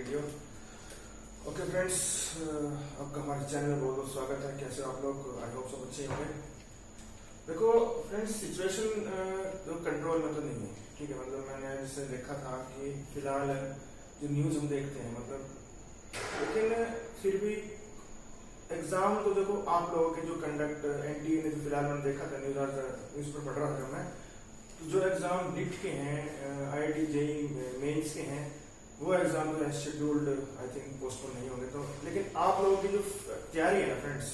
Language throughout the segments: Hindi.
वीडियो। ओके फ्रेंड्स, आपका हमारे चैनल में बहुत बहुत स्वागत है। कैसे आप लोग? आई होप सब अच्छे होंगे। देखो फ्रेंड्स, सिचुएशन जो कंट्रोल में तो नहीं है, ठीक है। मतलब मैंने जैसे देखा था कि फिलहाल जो न्यूज हम देखते हैं, लेकिन फिर भी एग्जाम तो देखो आप लोगों के जो कंडक्ट एनटीए ने जो फिलहाल मैंने देखा था न्यूज पर पढ़ रहा था मैं, तो जो एग्जाम नीट के हैं, आईआईटी जेईई मेंस के हैं, वो एग्जाम जो है शेड्यूल्ड आई थिंक पोस्टपोन नहीं होंगे। तो लेकिन आप लोगों की जो तैयारी है ना फ्रेंड्स,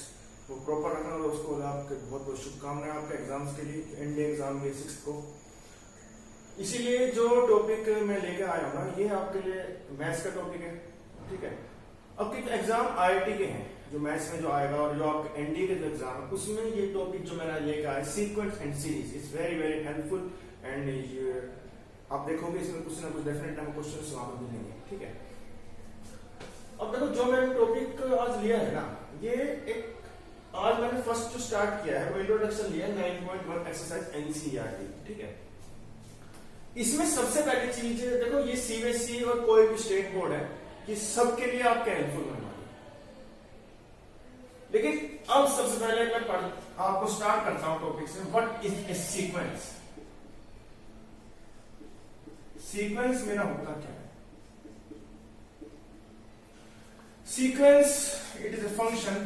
वो प्रॉपर रखना। और उसको आपके बहुत बहुत शुभकामनाएं आपके एग्जाम्स के लिए, एनडीए एग्जाम के 6 को। इसीलिए जो टॉपिक मैं लेकर आया हूँ ना, ये आपके लिए मैथ्स का टॉपिक है, ठीक है। अब के एग्जाम आईआईटी के हैं, जो मैथ्स में जो आएगा, और जो आपके एनडीए के जो एग्जाम है उसमें ये टॉपिक जो मैंने लेकर आया, sequence and series, it's very very helpful. And आप देखोगे इसमें कुछ ना कुछ डेफिनेट आपको क्वेश्चंस वहां पर मिलेंगे, ठीक है। अब देखो जो मैंने टॉपिक आज लिया है ना, ये एक आज मैंने फर्स्ट जो स्टार्ट किया है वो इंट्रोडक्शन लिया 9.1 एक्सरसाइज एनसीईआरटी, ठीक है। इसमें सबसे पहली चीज देखो, ये सीबीएसई और कोई भी स्टेट बोर्ड है, ये सबके लिए आपके हेल्पफुल होने वाली है। लेकिन अब सबसे पहले मैं आपको स्टार्ट करता हूं टॉपिक से, what is a sequence. Sequence मेरा होता क्या है? Sequence it is a function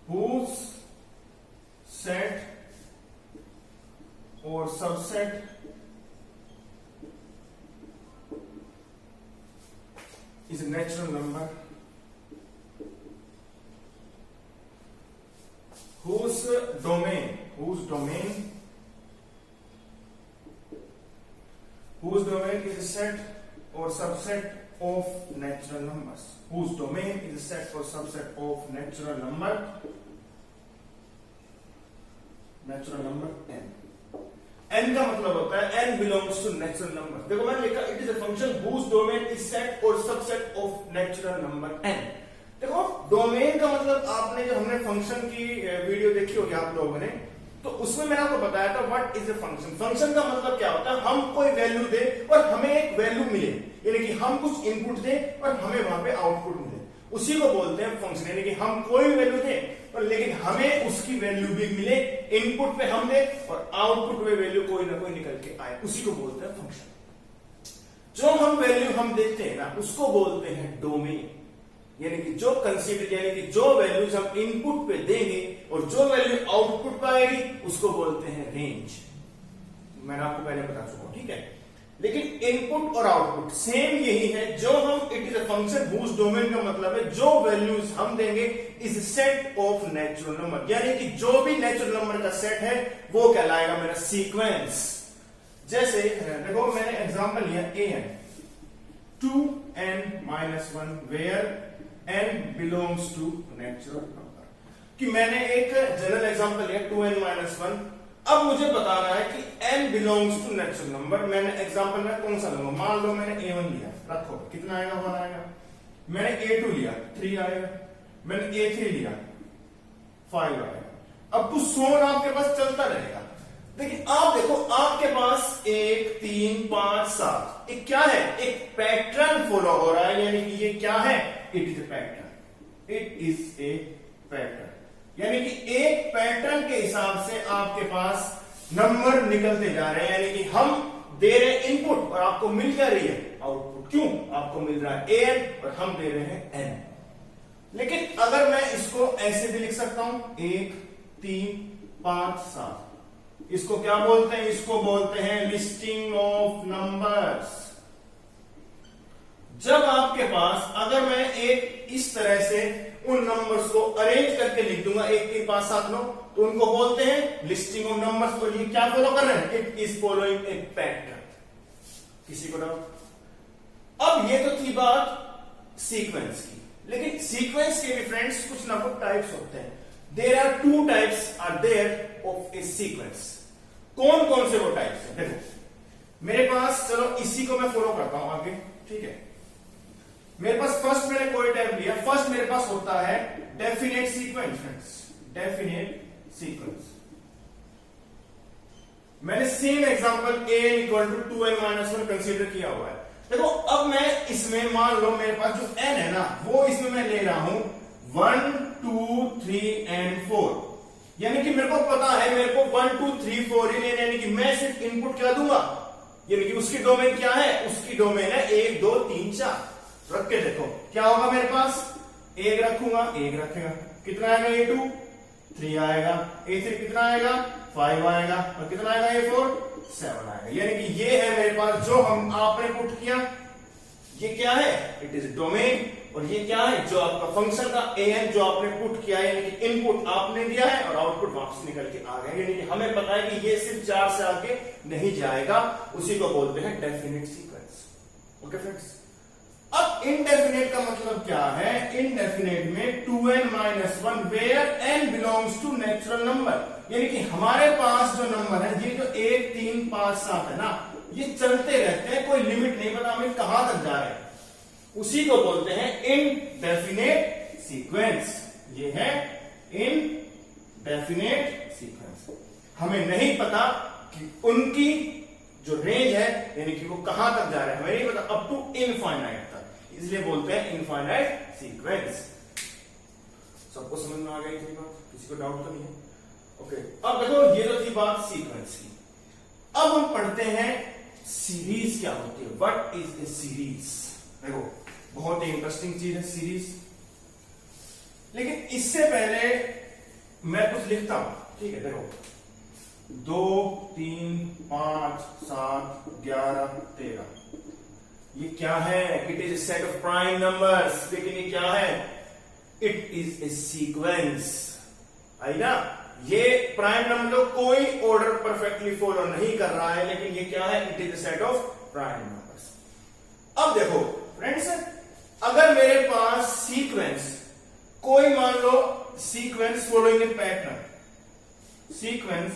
whose set or subset is a natural number whose domain is a set or subset of natural numbers. Whose domain is a set or subset of natural number n. n का मतलब होता है n belongs to natural number। देखो मैंने लिखा it is a function whose domain is set or subset of natural number n। देखो डोमेन का मतलब, आपने जो हमने फंक्शन की वीडियो देखी होगी आप लोगों ने, तो उसमें मैंने आपको बताया था what is a function. Function का मतलब क्या होता है? हम कोई वैल्यू दें और हमें एक वैल्यू मिले, यानी कि हम कुछ इनपुट दें और हमें वहां पे आउटपुट मिले, उसी को बोलते हैं फंक्शन। यानी कि हम कोई वैल्यू दें और लेकिन हमें उसकी वैल्यू भी मिले, इनपुट पे हम दें और आउटपुट में वैल्यू कोई ना कोई निकल के आए, उसी को बोलते हैं फंक्शन। जो हम वैल्यू हम देते हैं ना, उसको बोलते हैं डोमेन। यानी कि जो कंसीडर, यानी कि जो वैल्यूज हम इनपुट पे देंगे और जो वैल्यू आउटपुट पे आएगी, उसको बोलते हैं रेंज। मैंने आपको पहले बता चुका हूं, ठीक है। लेकिन इनपुट और आउटपुट सेम यही है। जो हम it is a function whose domain का मतलब है जो वैल्यूज हम देंगे is set of natural number, यानी कि जो भी नेचुरल नंबर का सेट है वो कहलाएगा मेरा सीक्वेंस। जैसे देखो मैंने एग्जांपल लिया an 2n-1 where n belongs to natural number। कि मैंने एक जनरल एग्जांपल लिया 2n-1। अब मुझे बताना है कि n belongs to natural number। मैंने एग्जांपल में कौन सा लूंगा? मान लो मैंने a1 लिया, रखो कितना आएगा? 1 आएगा। मैंने a2 लिया 3 आएगा। मैंने a3 लिया 5 आएगा। अब तो सोन आपके पास चलता रहेगा। लेकिन आप देखो आपके पास 1 3 5 7 एक क्या है? एक पैटर्न फॉलो हो रहा है। यानी कि ये क्या है? It is A pattern. It is A pattern, यानी कि एक पैटर्न के हिसाब से आपके पास नंबर निकलते जा रहे हैं। यानी कि हम दे रहे हैं इनपुट और आपको मिल क्या रही है? आउटपुट। क्यों? आपको मिल रहा है an और हम दे रहे हैं n। लेकिन अगर मैं इसको ऐसे भी लिख सकता हूं 1 3 5 7, इसको क्या बोलते हैं? इसको बोलते हैं लिस्टिंग ऑफ नंबर्स। जब आपके पास, अगर मैं एक इस तरह से उन नंबर्स को अरेंज करके लिख दूंगा 1 3 5 7 9, तो उनको बोलते हैं लिस्टिंग ऑफ नंबर्स। और ये क्या फॉलो कर रहे हैं? It is following A pattern. किसी को डाउट? अब ये तो थी बात सीक्वेंस की। लेकिन सीक्वेंस के भी फ्रेंड्स कुछ ना कुछ टाइप्स होते हैं। There are 2 types are there of a sequence. कौन कौन से वो टाइप्स हैं? देखो मेरे पास, चलो इसी को मैं फॉलो करता हूं आगे, ठीक है। मेरे पास फर्स्ट मैंने कोई टाइप लिया। फर्स्ट मेरे पास होता है definite sequence friends, definite sequence. मैंने same example an equal to 2n-1 consider किया हुआ है। देखो अब मैं इसमें मान लो मेरे पास जो n है ना वो इसमें मैं ले रहा हूं 1 2 3 and 4, यानी कि मेरे को पता है मेरे को 1 2 3 4 ही लेने, यानी कि मैं सिर्फ इनपुट क्या दूंगा, यानी कि उसकी डोमेन क्या है, उसकी डोमेन है 1 2 3 4। रख के देखो क्या होगा, मेरे पास 1 रखूंगा 1 रखेगा, कितना आएगा a2 3 आएगा, a3 कितना आएगा 5 आएगा, और कितना आएगा a4 7 आएगा। यानी कि ये है मेरे पास जो हम आपने पुट किया, ये क्या है, इट इज डोमेन, और ये क्या है जो आपका फंक्शन का an जो आपने पुट किया है, यानी कि इनपुट आपने दिया है और आउटपुट वापस निकल के आ गया, यानी कि हमें पता है कि ये सिर्फ 4 से आगे नहीं जाएगा, उसी को बोलते हैं डेफिनेट सीक्वेंस। ओके फ्रेंड्स, अब इनडेफिनेट का मतलब क्या है, इनडेफिनेट में 2n-1 where n belongs to natural number, यानी कि हमारे पास जो नंबर है ये जो 1 3 5 7 है ना, ये चलते रहते हैं, कोई लिमिट नहीं पता हमें कहां तक जा रहे हैं, उसी को बोलते हैं इनडेफिनेट सीक्वेंस। ये है इनडेफिनेट सीक्वेंस, हमें नहीं पता कि उनकी जो रेंज है यानी कि वो कहां तक जा रहे हैं, हमें नहीं पता, अप टू इनफाइनाइट तक, इसलिए बोलते हैं इनफाइनाइट सीक्वेंस। सबको समझ में आ गई थी बात, किसी को डाउट तो नहीं है? ओके, अब देखो ये तो थी बात सीक्वेंस की। अब हम पढ़ते हैं सीरीज क्या होती है, व्हाट इज ए सीरीज। देखो बहुत ही इंटरेस्टिंग चीज है सीरीज, लेकिन इससे पहले मैं कुछ लिखता हूं, ठीक है। देखो 2 3 5 7 11 13, ये क्या है, it is A set of prime numbers, लेकिन ये क्या है, इट इज ए सीक्वेंस। आई ना, ये प्राइम नंबर कोई ऑर्डर परफेक्टली फॉलो नहीं कर रहा है, लेकिन ये क्या है, it is A set of prime numbers. अब देखो फ्रेंड्स, अगर मेरे पास सीक्वेंस, कोई मान लो सीक्वेंस फॉलोइंग ए पैटर्न, सीक्वेंस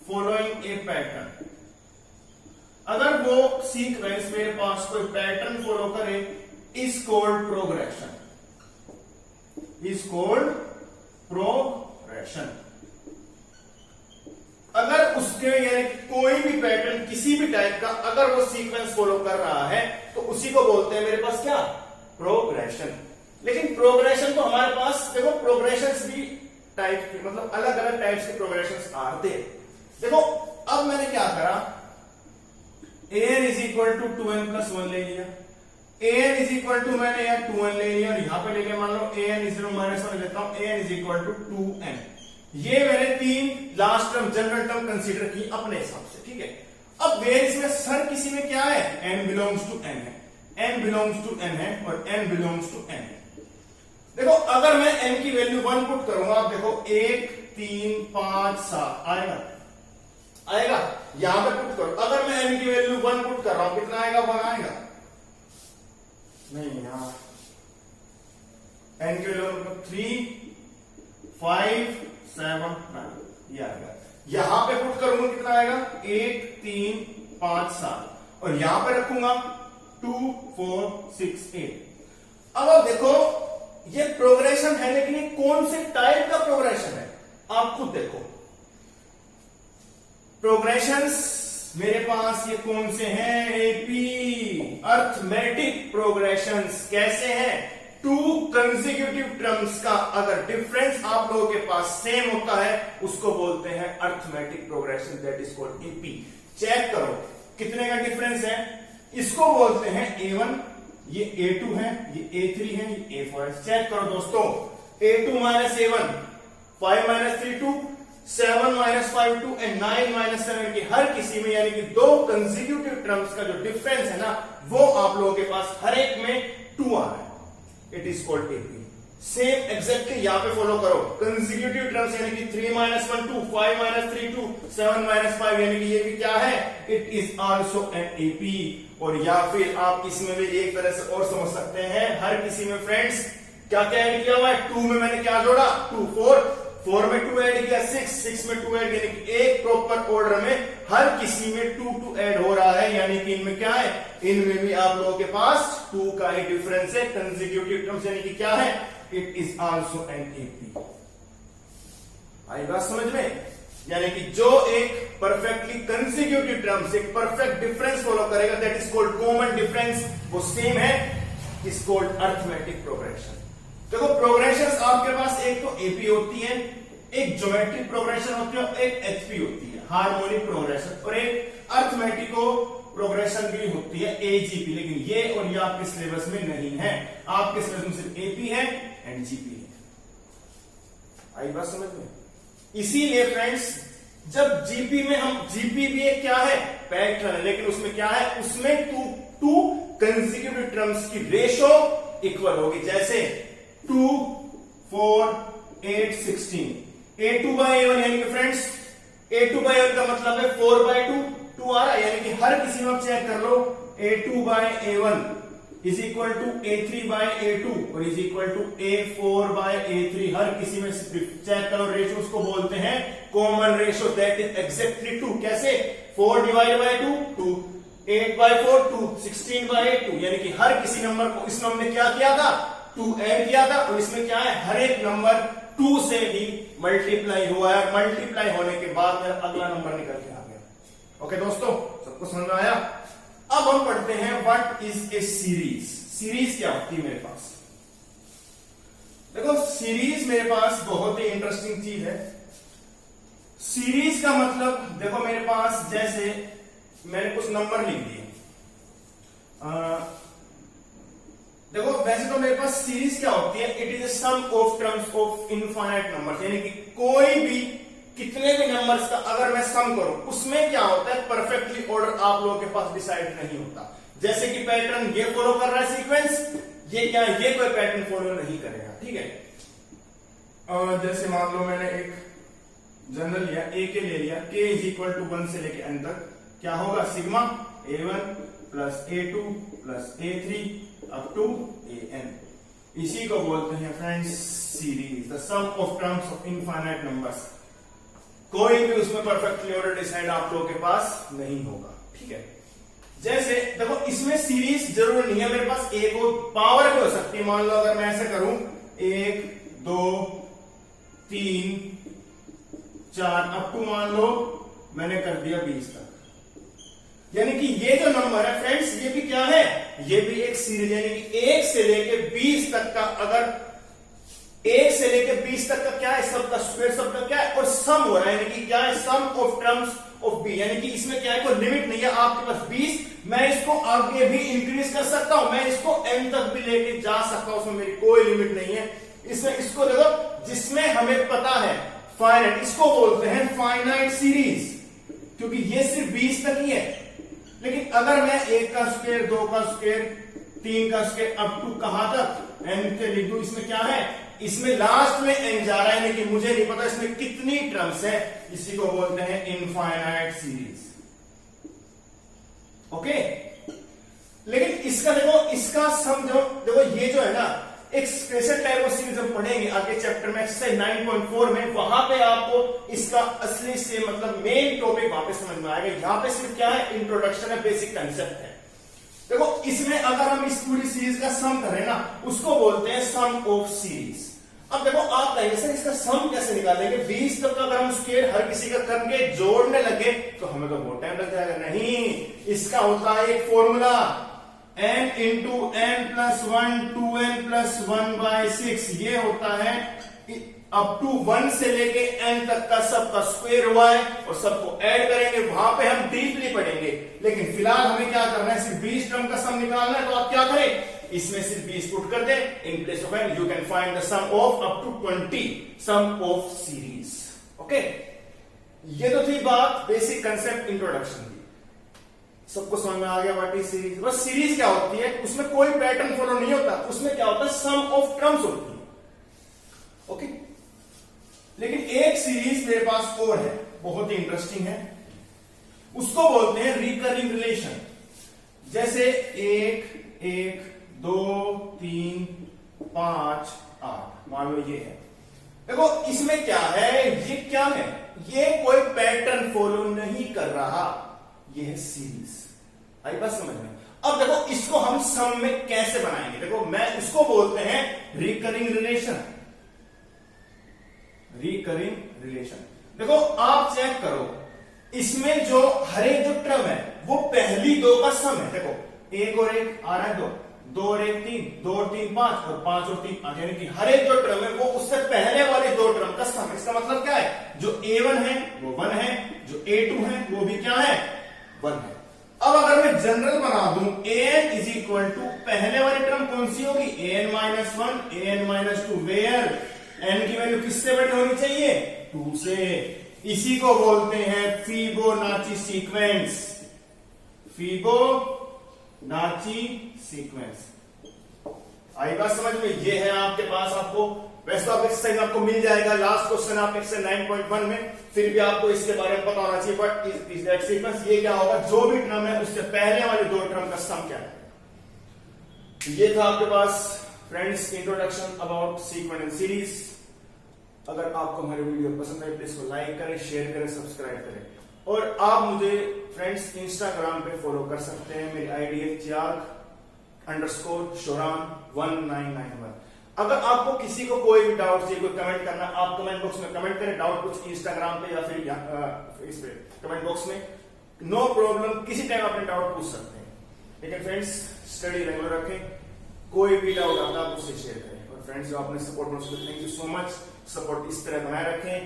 फॉलोइंग ए पैटर्न, अगर वो सीक्वेंस मेरे पास कोई पैटर्न फॉलो करे, is called progression, is called progression. अगर उसके यानी कोई भी पैटर्न किसी भी टाइप का अगर वो सीक्वेंस फॉलो कर रहा है तो उसी को बोलते हैं मेरे पास क्या, प्रोग्रेशन। लेकिन प्रोग्रेशन तो हमारे पास देखो प्रोग्रेशंस भी टाइप के, मतलब अलग अलग टाइप्स के प्रोग्रेशंस आते हैं। देखो अब मैंने क्या करा, an is equal to 2n+1 ले लिया, an इज इक्वल टू मैंने यहाँ 2n ले लिया, और यहां पे ले लिया मान लो an इज -1 लेता हूं, an is equal to 2n। ये मैंने 3 last term general term consider की अपने हिसाब से, ठीक है। अब वेयर इसमें सर किसी में क्या है, n बिलोंग्स टू n है, n बिलोंग्स टू n है और n बिलोंग्स टू n है। देखो अगर मैं n की वैल्यू 1 पुट करूंगा, आप देखो 1 3 5 7 आएगा, आएगा, यहां पे पुट करो, अगर मैं n की वैल्यू 1 पुट कर रहा हूं कितना आएगा, 1 आएगा नहीं, यहां n की वैल्यू 3 5 7 9 ये आएगा, यहां पे पुट करूंगा कितना आएगा, 1 3 5 7, और यहां पे रखूंगा 2 4 6 8। अब आप देखो ये प्रोग्रेशन है, लेकिन ये कौन से टाइप का प्रोग्रेशन है, आप खुद देखो। प्रोग्रेशंस मेरे पास ये कौन से हैं, एपी अर्थमेटिक प्रोग्रेशंस। कैसे हैं, 2 कंसेक्यूटिव टर्म्स का अगर डिफरेंस आप लोगों के पास सेम होता है उसको बोलते हैं arithmetic progression, that is called AP. Check करो कितने का डिफरेंस है, इसको बोलते हैं A1, ये A2 है, ये A3 है, ये A4 है। चेक करो दोस्तों, A2 - A1, 5 - 3 2, 7 - 5 2 एंड 9 - 7 की हर किसी में यानी कि 2 कंसेक्यूटिव टर्म्स का जो डिफरेंस है ना वो आप लोगों के पास हर एक में 2 आ रहा है, it is called AP. Same exactly यहां पे फॉलो करो, कंसेक्यूटिव टर्म्स यानी कि 3 - 1 2, 5 - 3 2, 7 - 5 यानी कि ये भी क्या है, it is also an AP. और या फिर आप इसमें भी एक तरह से और समझ सकते हैं, हर किसी में फ्रेंड्स क्या क्या ऐड किया हुआ है, 2 में मैंने क्या जोड़ा 2 4, 4 में 2 ऐड किया 6, 6 में 2 ऐड, यानी कि एक प्रॉपर ऑर्डर में हर किसी में 2 ऐड हो रहा है, यानी कि इनमें क्या है, इनमें भी आप लोगों के पास 2 का ही डिफरेंस है। कंसेक्यूटिव टर्म्स यानी कि क्या है, it is also an AP. आई बात समझ में, यानी कि जो एक परफेक्टली कंसेक्यूटिव टर्म्स एक परफेक्ट डिफरेंस फॉलो करेगा, that is called common difference, वो सेम है, इज कॉल्ड अरिथमेटिक प्रोग्रेशन। देखो प्रोग्रेशन आपके पास एक तो एपी होती है, एक ज्योमेट्रिक प्रोग्रेशन होती है, एक एचपी होती है, हार्मोनिक प्रोग्रेशन, और एक अरिथमेटिको प्रोग्रेशन भी होती है एजीपी। लेकिन ये और ये आपके सिलेबस में नहीं है, आपके सिलेबस में सिर्फ एपी है एंड जीपी है। आई बात समझ में? इसीलिए फ्रेंड्स जब जीपी में हम, जीपी भी एक क्या है, पैटर्न है, लेकिन उसमें क्या है, उसमें टू कंसेक्यूटिव टर्म्स की रेशो इक्वल होगी। जैसे 2, 4, 8, 16, A2 by A1 यानी कि फ्रेंड्स A2 by A1 का मतलब है 4 by 2 आ रहा है, यानी कि हर किसी में आप चेक कर लो A2 by A1 is equal to A3 by A2 और is equal to A4 by A3, हर किसी में चेक करो रेशो, उसको बोलते हैं common ratio, that is exactly 2। कैसे? 4 डिवाइड बाय 2, 8 by 4 2, 16 by 2, यानी कि हर किसी नंबर को इसमें हमने क्या किया था, 2 ऐड किया था, और इसमें क्या है, हर एक नंबर 2 से ही मल्टीप्लाई हुआ है, मल्टीप्लाई होने के बाद मेरा अगला नंबर निकल के आ गया। ओके दोस्तों, सबको समझ में आया? अब हम पढ़ते हैं what is a series. Series क्या होती है मेरे पास? देखो सीरीज मेरे पास बहुत ही इंटरेस्टिंग चीज है। सीरीज का मतलब देखो मेरे पास, जैसे मैंने कुछ नंबर लिख दिए, देखो वैसे तो मेरे पास सीरीज क्या होती है, it is a sum of terms of infinite numbers, यानी कि कोई भी कितने भी नंबर्स का अगर मैं सम करूं उसमें क्या होता है, परफेक्टली ऑर्डर आप लोगों के पास डिसाइड नहीं होता। जैसे कि पैटर्न ये फॉलो कर रहा है सीक्वेंस, ये क्या है, ये कोई पैटर्न फॉलो नहीं करेगा, ठीक है। जैसे मान लो मैंने एक जनरल लिया, ए के ले लिया, k इज इक्वल टू 1 से लेके n तक, क्या होगा, sigma A1 plus A2 plus A3 up to AN, इसी को बोलते हैं friends series, the sum of terms of infinite numbers. कोई भी उसमें परफेक्टली ऑर्डर डिसाइड आप लोगों के पास नहीं होगा, ठीक है। जैसे देखो इसमें सीरीज जरूर नहीं है, मेरे पास एक पावर भी हो सकती है। मान लो अगर मैं ऐसे करूं 1 2 3 4 अप टू मान लो मैंने कर दिया 20 तक, यानी कि ये जो नंबर है फ्रेंड्स ये भी क्या है, ये भी एक सीरीज, यानी कि 1 से लेके 20 तक का, अगर 1 से लेके 20 तक का क्या है, सबका स्क्वायर, सबका क्या है, और सम हो रहा है, यानी कि क्या है, सम ऑफ टर्म्स ऑफ बी, यानी कि इसमें क्या है, कोई लिमिट नहीं है आपके पास 20, मैं इसको आगे भी इंक्रीज कर सकता हूं, मैं इसको n तक भी लेके जा सकता हूं, उसमें मेरी कोई लिमिट नहीं है। इसमें इसको देखो, जिसमें हमें पता है फाइनाइट, इसको बोलते हैं फाइनाइट सीरीज, क्योंकि ये सिर्फ 20 तक ही है। लेकिन अगर मैं 1 का स्क्वायर, 2 का स्क्वायर, 3 का स्क्वायर अप टू कहां तक, n के लिख दूं, इसमें क्या है, इसमें लास्ट में n जा रहा है, यानी कि मुझे नहीं पता इसमें कितनी टर्म्स है, इसी को बोलते हैं इनफाइनाइट सीरीज। ओके, लेकिन इसका देखो, इसका सम जो देखो ये जो है ना, एक स्पेशल टाइप ऑफ सीरीज हम पढ़ेंगे आगे चैप्टर में, एक्सरसाइज 9.4 में, वहां पे आपको इसका असली से मतलब मेन टॉपिक वहां पे समझ में आएगा। यहां पे सिर्फ क्या है, इंट्रोडक्शन है, बेसिक कंसेप्ट है। देखो इसमें अगर हम इस पूरी सीरीज का सम करें ना, उसको बोलते हैं सम ऑफ सीरीज। अब देखो आप कहेंगे सर इसका सम कैसे निकालेंगे, 20 तक का अगर हम स्क्वायर हर किसी का करके जोड़ने लगे तो हमें तो बहुत टाइम लग जाएगा। नहीं, इसका होता है एक formula, n into n plus 1 2n plus 1 by 6, ये होता है अप टू 1 से लेके n तक का सबका स्क्वायर हुआ है, और सबको ऐड करेंगे, वहां पे हम डीपली पढ़ेंगे। लेकिन फिलहाल हमें क्या करना है, सिर्फ 20 टर्म का सम निकालना है, तो आप क्या करें, इसमें सिर्फ 20 पुट कर दें, in place of n you can find the sum of up to 20, sum of series. Okay, ये तो थी बात बेसिक कंसेप्ट इंट्रोडक्शन की, सबको समझ में आ गया व्हाट इज सीरीज। बस सीरीज क्या होती है, उसमें कोई पैटर्न फॉलो नहीं होता, उसमें क्या होता है, सम ऑफ टर्म्स होती है। ओके, लेकिन एक सीरीज मेरे पास और है, बहुत ही इंटरेस्टिंग है, उसको बोलते हैं रिकरिंग रिलेशन। जैसे 1 1 2 3 5 8 मान लो ये है। देखो इसमें क्या है, ये क्या है, ये कोई पैटर्न फॉलो नहीं कर रहा, ये है सीरीज। आई बात समझ में? अब देखो इसको हम सम में कैसे बनाएंगे, देखो मैं इसको बोलते हैं रिकरिंग रिलेशन। रिकरिंग रिलेशन, देखो आप चेक करो, इसमें जो हर एक जो टर्म है वो पहली दो का सम है। देखो एक और एक आ रहा है 2, 2 और 1 3, 2 और 3 5 और 5 और 3 8, यानी कि हर एक जो टर्म है वो उससे पहले वाले दो टर्म का सम है। इसका मतलब क्या है, जो a1 है वो 1 है, जो a2 है वो भी क्या है 1 है। अब अगर मैं जनरल बना दूं an इज इक्वल टू पहले वाली टर्म कौन सी होगी an minus 1 an minus 2, where n की वैल्यू किससे बड़ी होनी चाहिए 2 से। इसी को बोलते हैं फिबोनाची सीक्वेंस, फिबोनाची सीक्वेंस। आई बात समझ में, ये है आपके पास, आपको वैसे तो आप एक्सरसाइज आपको मिल जाएगा, लास्ट क्वेश्चन आप एक्सरसाइज 9.1 में, फिर भी आपको इसके बारे में पता होना चाहिए। बट इज दैट सीक्वेंस, ये क्या होगा, जो भी टर्म है उससे पहले वाले दो टर्म का सम क्या है। ये था आपके पास friends introduction about sequence and series. अगर आपको हमारी वीडियो पसंद है प्लीज को लाइक करें, शेयर करें, सब्सक्राइब करें। और आप मुझे फ्रेंड्स इंस्टाग्राम पे फॉलो कर सकते हैं, मेरी आईडी है Chiag_Shoran1991। अगर आपको किसी को कोई भी डाउट चाहिए, कोई कमेंट करना, आप कमेंट बॉक्स में कमेंट करें डाउट कुछ इंस्टाग्राम पे या फिर इस पे कमेंट बॉक्स में, नो प्रॉब्लम, किसी टाइम अपने डाउट पूछ सकते हैं। लेकिन फ्रेंड्स स्टडी रेगुलर रखें, कोई भी डाउट आता है आप उससे शेयर करें। और फ्रेंड्स जो आपने सपोर्ट में, thank you so much. Support इस तरह बनाए रखें।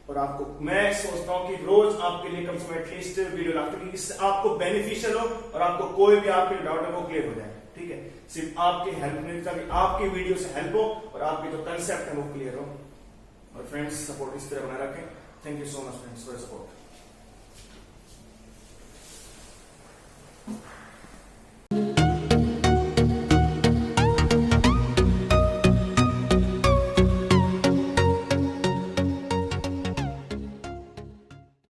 और आपको मैं सोचता हूं कि रोज आपके लिए कम से कम एटलीस्ट वीडियो लाते हैं, इससे आपको बेनिफिशियल हो और आपको कोई भी आपके डाउट है वो क्लियर हो जाए। ठीक है, सिर्फ आपकी हेल्प नहीं चाहिए, आपकी वीडियो से हेल्प हो और आपके जो कंसेप्ट है वो क्लियर हो। और फ्रेंड्स सपोर्ट इस तरह बनाए रखें। Thank you so much friends for support.